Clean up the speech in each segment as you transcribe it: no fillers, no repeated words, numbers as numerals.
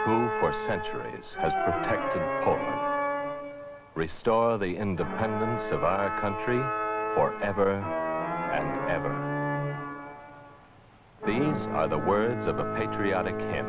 who for centuries has protected Poland. Restore the independence of our country forever and ever. These are the words of a patriotic hymn,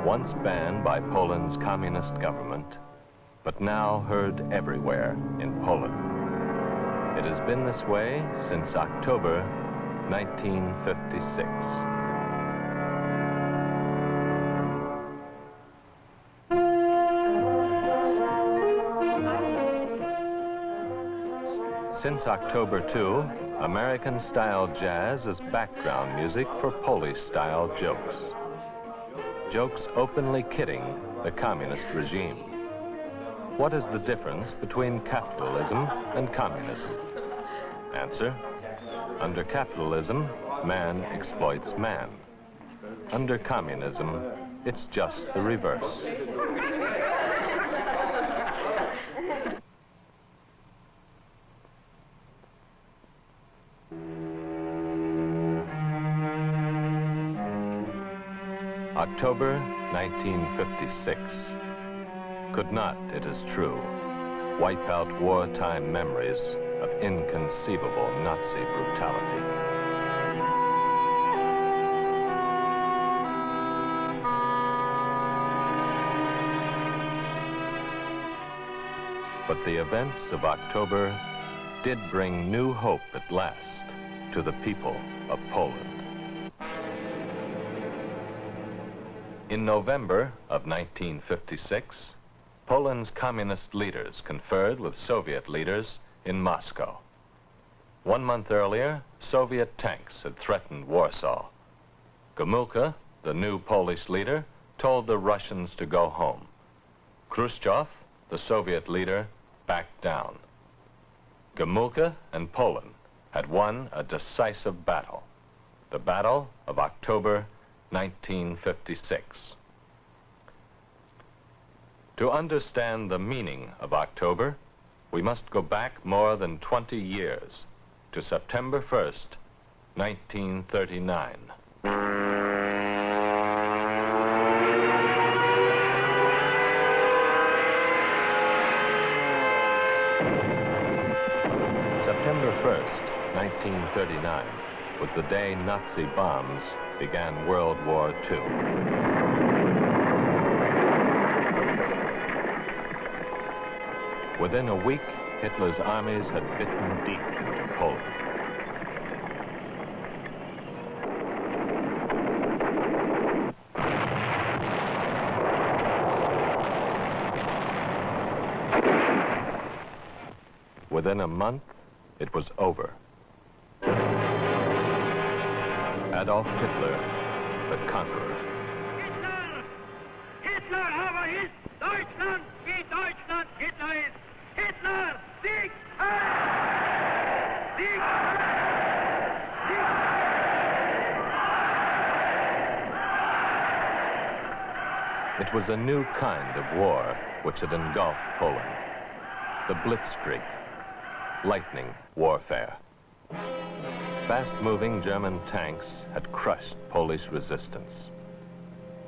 once banned by Poland's communist government, but now heard everywhere in Poland. It has been this way since October 1956. Since October 2, American-style jazz is background music for Polish-style jokes. Jokes openly kidding the communist regime. What is the difference between capitalism and communism? Answer: under capitalism, man exploits man. Under communism, it's just the reverse. October 1956 could not, it is true, wipe out wartime memories of inconceivable Nazi brutality. But the events of October did bring new hope at last to the people of Poland. In November of 1956, Poland's communist leaders conferred with Soviet leaders in Moscow. 1 month earlier, Soviet tanks had threatened Warsaw. Gomulka, the new Polish leader, told the Russians to go home. Khrushchev, the Soviet leader, backed down. Gomulka and Poland had won a decisive battle, the Battle of October 1956. To understand the meaning of October, we must go back more than 20 years to September 1st, 1939. September 1st, 1939 was the day Nazi bombs began World War II. Within a week, Hitler's armies had bitten deep into Poland. Within a month, it was over. Adolf Hitler, the conqueror. Hitler aber ist Deutschland, wie Deutschland Hitler ist. Hitler, Sieg Heil! Sieg Heil! Sieg Heil! It was a new kind of war which had engulfed Poland. The Blitzkrieg, lightning warfare. Fast-moving German tanks had crushed Polish resistance.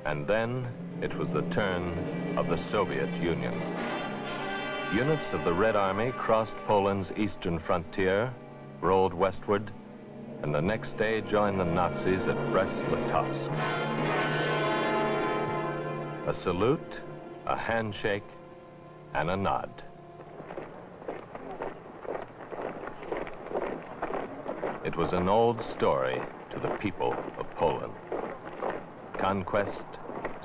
And then it was the turn of the Soviet Union. Units of the Red Army crossed Poland's eastern frontier, rolled westward, and the next day joined the Nazis at Brest-Litovsk. A salute, a handshake, and a nod. It was an old story to the people of Poland. Conquest,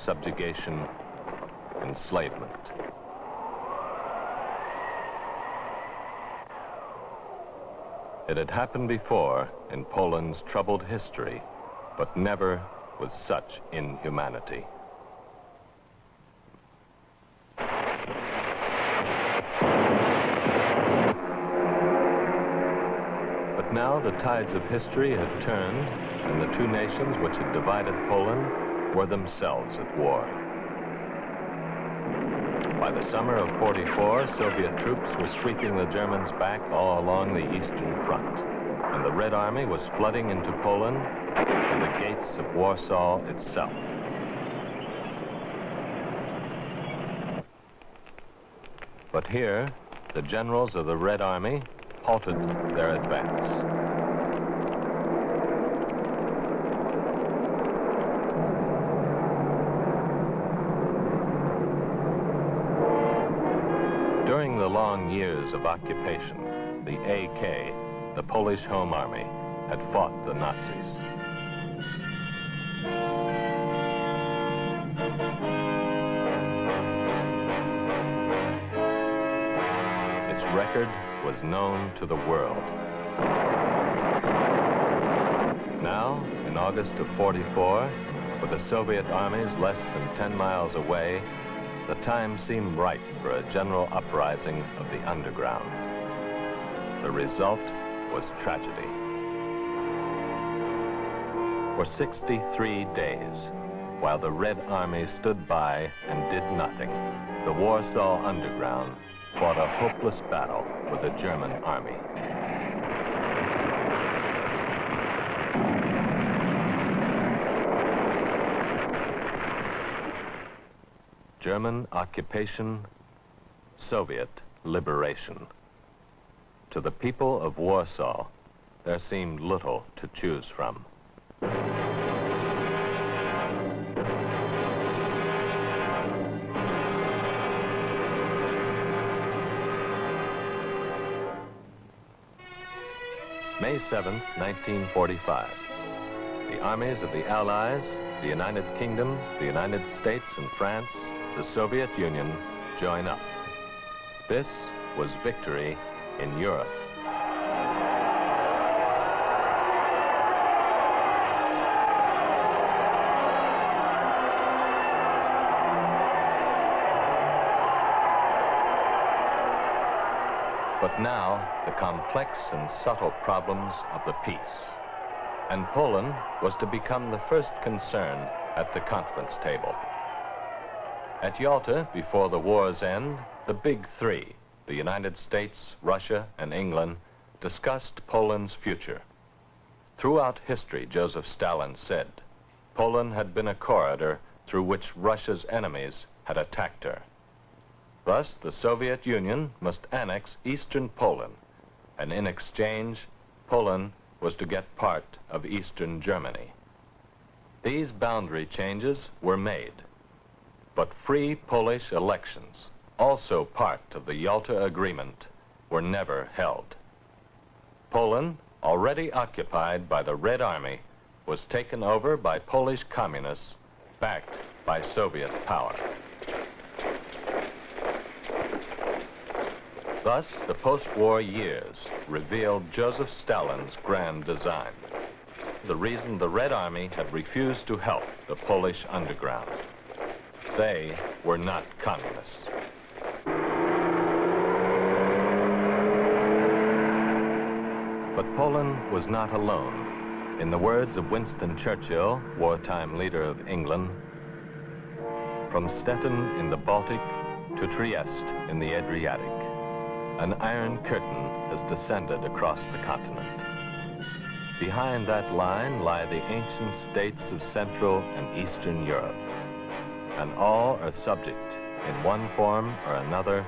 subjugation, enslavement. It had happened before in Poland's troubled history, but never with such inhumanity. But now the tides of history had turned, and the two nations which had divided Poland were themselves at war. By the summer of '44, Soviet troops were sweeping the Germans back all along the Eastern Front, and the Red Army was flooding into Poland to the gates of Warsaw itself. But here, the generals of the Red Army halted their advance. During the long years of occupation, the AK, the Polish Home Army, had fought the Nazis. Its record was known to the world. Now, in August of '44, with the Soviet armies less than 10 miles away, the time seemed ripe for a general uprising of the underground. The result was tragedy. For 63 days, while the Red Army stood by and did nothing, the Warsaw Underground fought a hopeless battle with the German army. German occupation, Soviet liberation. To the people of Warsaw, there seemed little to choose from. May 7th, 1945. The armies of the Allies, the United Kingdom, the United States and France, the Soviet Union join up. This was victory in Europe. But now, the complex and subtle problems of the peace. And Poland was to become the first concern at the conference table. At Yalta, before the war's end, the Big Three, the United States, Russia, and England, discussed Poland's future. Throughout history, Joseph Stalin said, Poland had been a corridor through which Russia's enemies had attacked her. Thus, the Soviet Union must annex eastern Poland, and in exchange, Poland was to get part of eastern Germany. These boundary changes were made, but free Polish elections, also part of the Yalta Agreement, were never held. Poland, already occupied by the Red Army, was taken over by Polish communists, backed by Soviet power. Thus, the post-war years revealed Joseph Stalin's grand design. The reason the Red Army had refused to help the Polish underground. They were not communists. But Poland was not alone. In the words of Winston Churchill, wartime leader of England, from Stettin in the Baltic to Trieste in the Adriatic, an iron curtain has descended across the continent. Behind that line lie the ancient states of Central and Eastern Europe, and all are subject, in one form or another,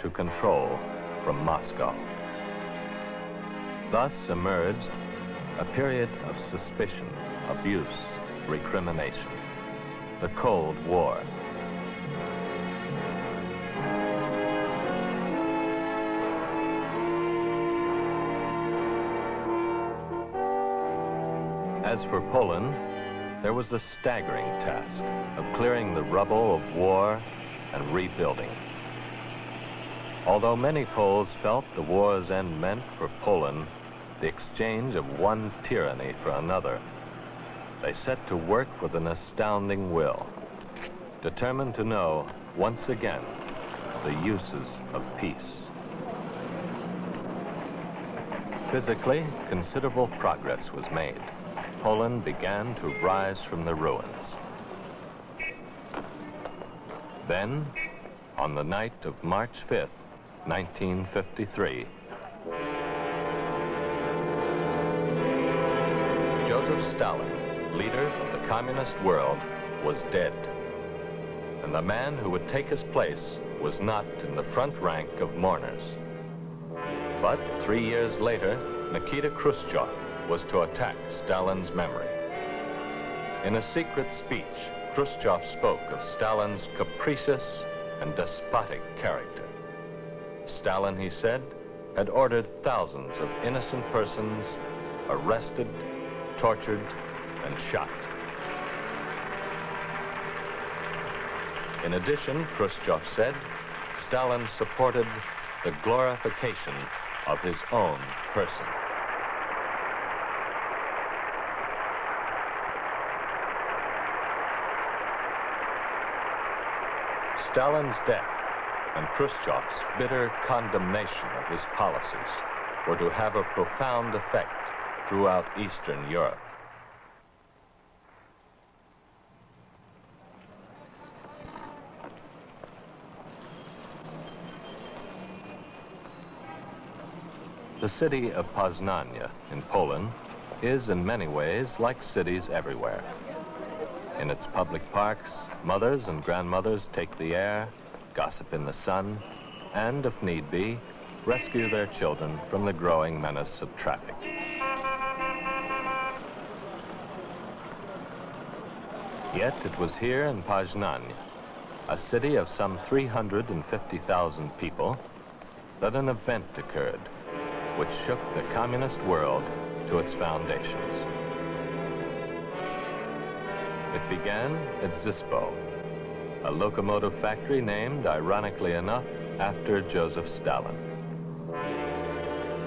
to control from Moscow. Thus emerged a period of suspicion, abuse, recrimination, the Cold War. As for Poland, there was the staggering task of clearing the rubble of war and rebuilding. Although many Poles felt the war's end meant for Poland the exchange of one tyranny for another, they set to work with an astounding will, determined to know, once again, the uses of peace. Physically, considerable progress was made. Poland began to rise from the ruins. Then, on the night of March 5th, 1953, Joseph Stalin, leader of the communist world, was dead. And the man who would take his place was not in the front rank of mourners. But 3 years later, Nikita Khrushchev was to attack Stalin's memory. In a secret speech, Khrushchev spoke of Stalin's capricious and despotic character. Stalin, he said, had ordered thousands of innocent persons arrested, tortured, and shot. In addition, Khrushchev said, Stalin supported the glorification of his own person. Stalin's death and Khrushchev's bitter condemnation of his policies were to have a profound effect throughout Eastern Europe. The city of Poznania in Poland is in many ways like cities everywhere. In its public parks, mothers and grandmothers take the air, gossip in the sun, and, if need be, rescue their children from the growing menace of traffic. Yet it was here in Poznania, a city of some 350,000 people, that an event occurred which shook the communist world to its foundations. It began at Zispo, a locomotive factory named, ironically enough, after Joseph Stalin.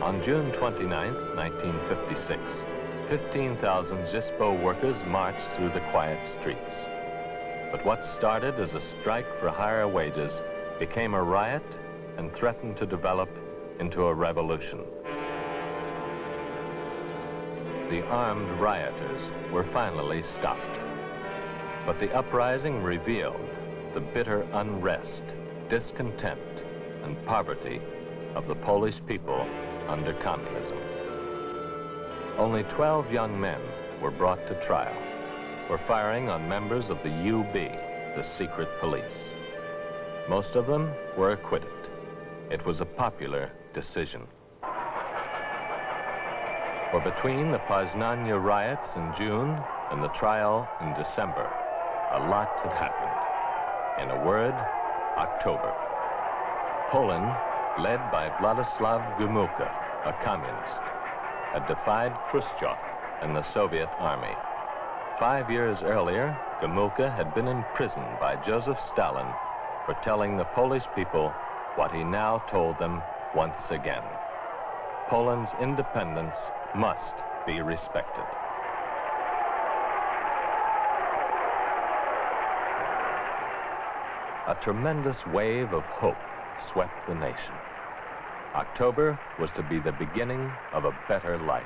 On June 29, 1956, 15,000 Zispo workers marched through the quiet streets. But what started as a strike for higher wages became a riot and threatened to develop into a revolution. The armed rioters were finally stopped. But the uprising revealed the bitter unrest, discontent, and poverty of the Polish people under communism. Only 12 young men were brought to trial for firing on members of the UB, the secret police. Most of them were acquitted. It was a popular decision. For between the Poznania riots in June and the trial in December, a lot had happened. In a word, October. Poland, led by Władysław Gomułka, a communist, had defied Khrushchev and the Soviet army. 5 years earlier, Gomułka had been imprisoned by Joseph Stalin for telling the Polish people what he now told them once again. Poland's independence must be respected. A tremendous wave of hope swept the nation. October was to be the beginning of a better life.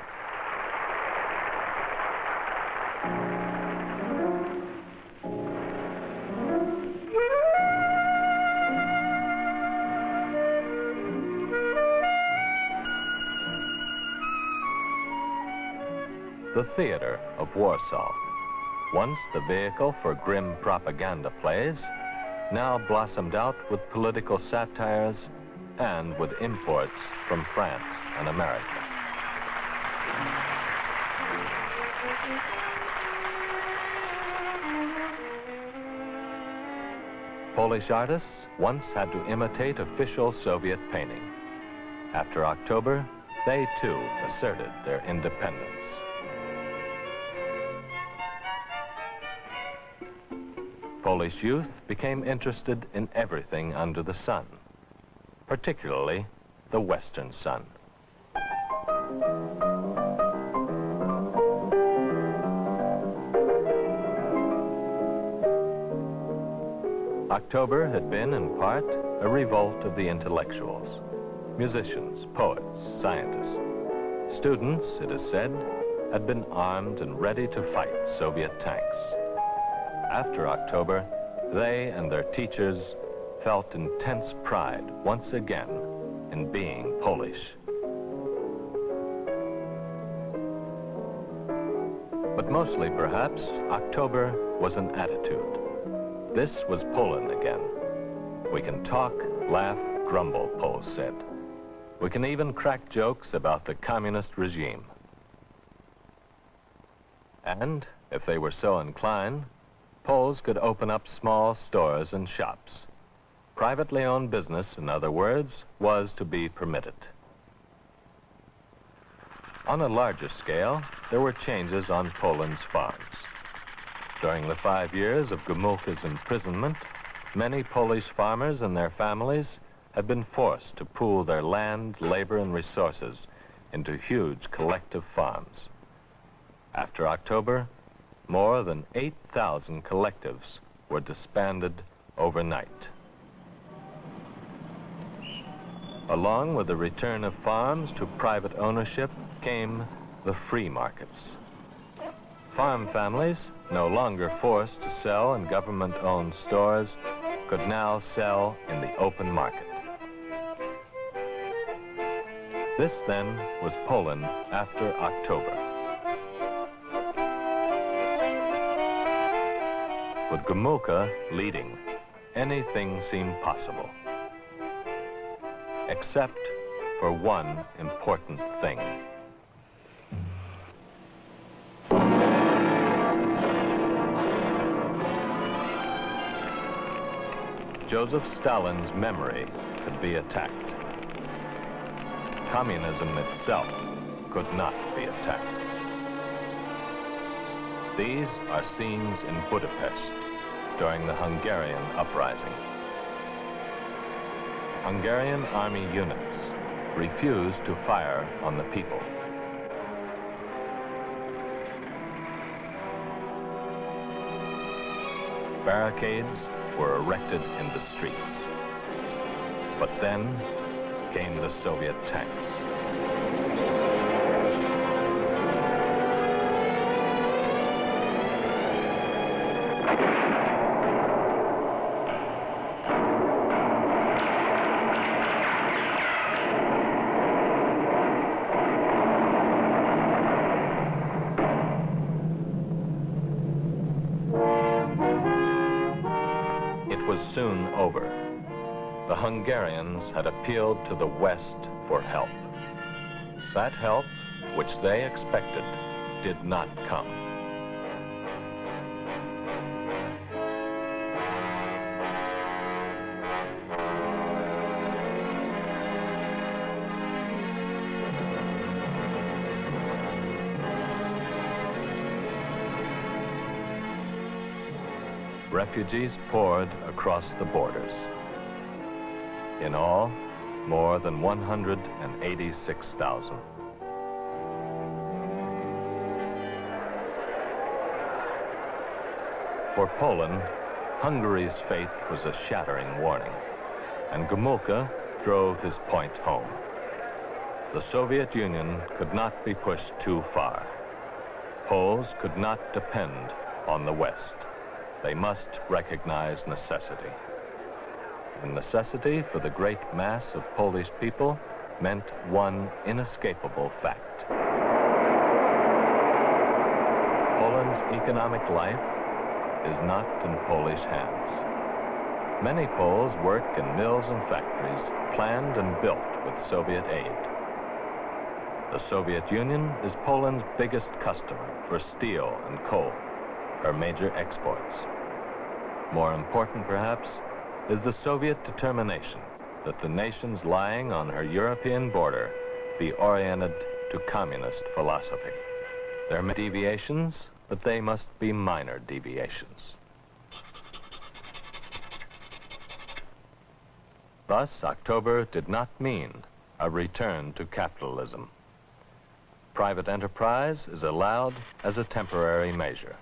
The theater of Warsaw, once the vehicle for grim propaganda plays, now blossomed out with political satires and with imports from France and America. Polish artists once had to imitate official Soviet painting. After October, they too asserted their independence. Polish youth became interested in everything under the sun, particularly the Western sun. October had been, in part, a revolt of the intellectuals, musicians, poets, scientists. Students, it is said, had been armed and ready to fight Soviet tanks. After October, they and their teachers felt intense pride once again in being Polish. But mostly, perhaps, October was an attitude. This was Poland again. We can talk, laugh, grumble, Poles said. We can even crack jokes about the communist regime. And, if they were so inclined, Poles could open up small stores and shops. Privately owned business, in other words, was to be permitted. On a larger scale, there were changes on Poland's farms. During the 5 years of Gomulka's imprisonment, many Polish farmers and their families had been forced to pool their land, labor, and resources into huge collective farms. After October, more than 8,000 collectives were disbanded overnight. Along with the return of farms to private ownership came the free markets. Farm families, no longer forced to sell in government-owned stores, could now sell in the open market. This, then, was Poland after October. With Gomulka leading, anything seemed possible, except for one important thing. Joseph Stalin's memory could be attacked. Communism itself could not be attacked. These are scenes in Budapest during the Hungarian uprising. Hungarian army units refused to fire on the people. Barricades were erected in the streets. But then came the Soviet tanks. It was soon over. The Hungarians had appealed to the West for help. That help, which they expected, did not come. Refugees poured across the borders. In all, more than 186,000. For Poland, Hungary's fate was a shattering warning, and Gomulka drove his point home. The Soviet Union could not be pushed too far. Poles could not depend on the West. They must recognize necessity. And necessity for the great mass of Polish people meant one inescapable fact. Poland's economic life is not in Polish hands. Many Poles work in mills and factories planned and built with Soviet aid. The Soviet Union is Poland's biggest customer for steel and coal, her major exports. More important, perhaps, is the Soviet determination that the nations lying on her European border be oriented to communist philosophy. There may be deviations, but they must be minor deviations. Thus, October did not mean a return to capitalism. Private enterprise is allowed as a temporary measure,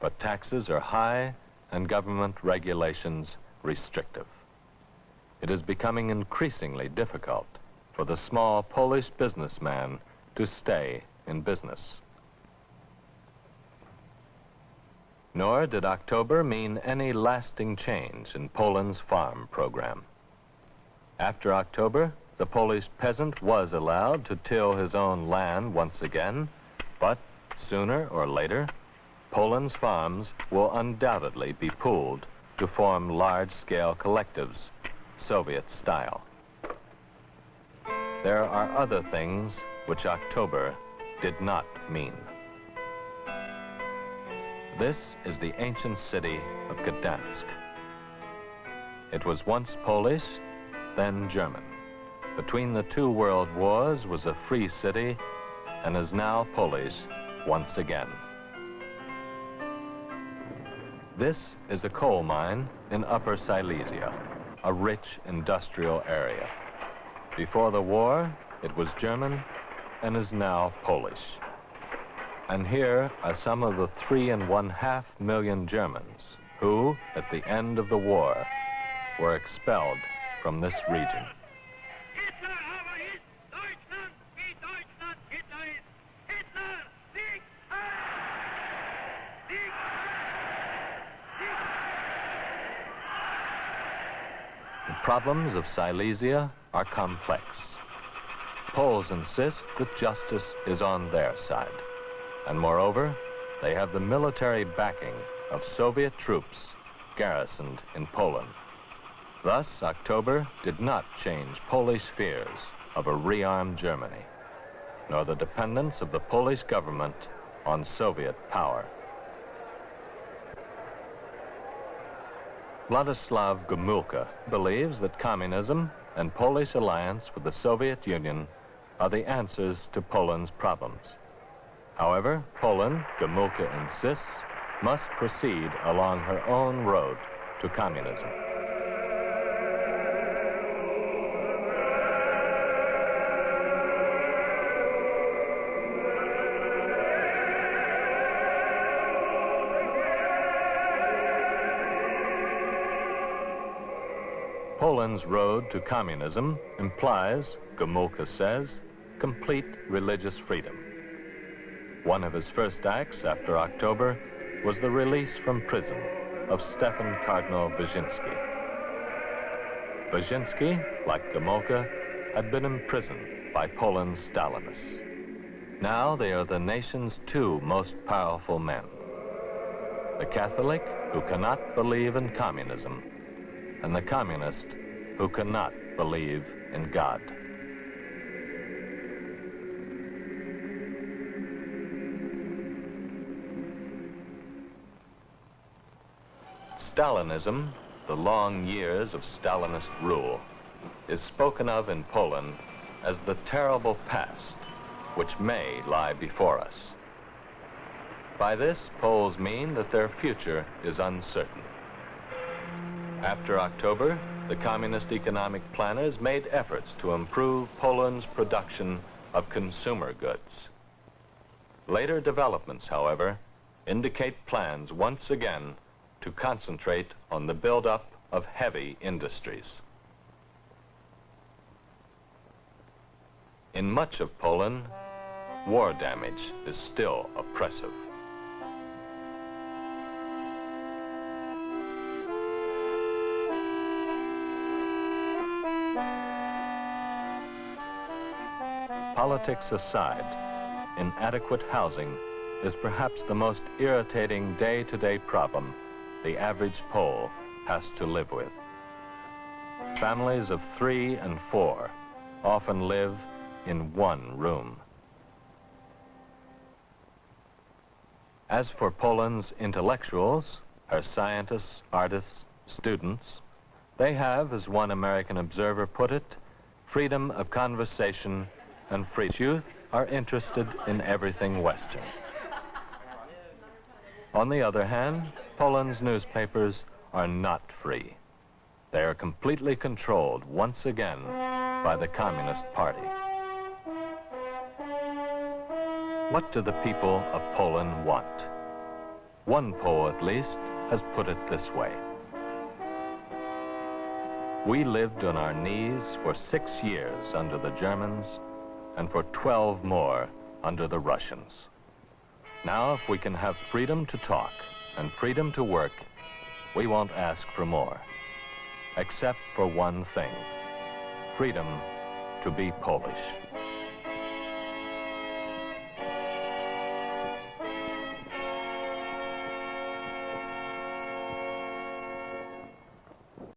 but taxes are high and government regulations restrictive. It is becoming increasingly difficult for the small Polish businessman to stay in business. Nor did October mean any lasting change in Poland's farm program. After October, the Polish peasant was allowed to till his own land once again, but sooner or later, Poland's farms will undoubtedly be pooled to form large-scale collectives, Soviet style. There are other things which October did not mean. This is the ancient city of Gdansk. It was once Polish, then German. Between the two world wars was a free city and is now Polish once again. This is a coal mine in Upper Silesia, a rich industrial area. Before the war, it was German and is now Polish. And here are some of the 3.5 million Germans who, at the end of the war, were expelled from this region. Hitler aber ist Deutschland, wie Deutschland Hitler ist. Hitler, Sieg Heil! Sieg Heil! The problems of Silesia are complex. Poles insist that justice is on their side. And moreover, they have the military backing of Soviet troops garrisoned in Poland. Thus, October did not change Polish fears of a rearmed Germany, nor the dependence of the Polish government on Soviet power. Władysław Gomułka believes that communism and Polish alliance with the Soviet Union are the answers to Poland's problems. However, Poland, Gomułka insists, must proceed along her own road to communism. Poland's road to communism implies, Gomułka says, complete religious freedom. One of his first acts after October was the release from prison of Stefan Cardinal Wyszynski. Wyszynski, like Gomułka, had been imprisoned by Poland's Stalinists. Now they are the nation's two most powerful men: the Catholic who cannot believe in communism, and the communist who cannot believe in God. Stalinism, the long years of Stalinist rule, is spoken of in Poland as the terrible past which may lie before us. By this, Poles mean that their future is uncertain. After October, the communist economic planners made efforts to improve Poland's production of consumer goods. Later developments, however, indicate plans once again to concentrate on the buildup of heavy industries. In much of Poland, war damage is still oppressive. Politics aside, inadequate housing is perhaps the most irritating day-to-day problem the average Pole has to live with. Families of 3 and 4 often live in one room. As for Poland's intellectuals, her scientists, artists, students, they have, as one American observer put it, freedom of conversation and free youth are interested in everything Western. On the other hand, Poland's newspapers are not free. They are completely controlled once again by the Communist Party. What do the people of Poland want? One Pole, at least, has put it this way: we lived on our knees for 6 years under the Germans and for 12 more under the Russians. Now, if we can have freedom to talk and freedom to work, we won't ask for more, except for one thing: freedom to be Polish.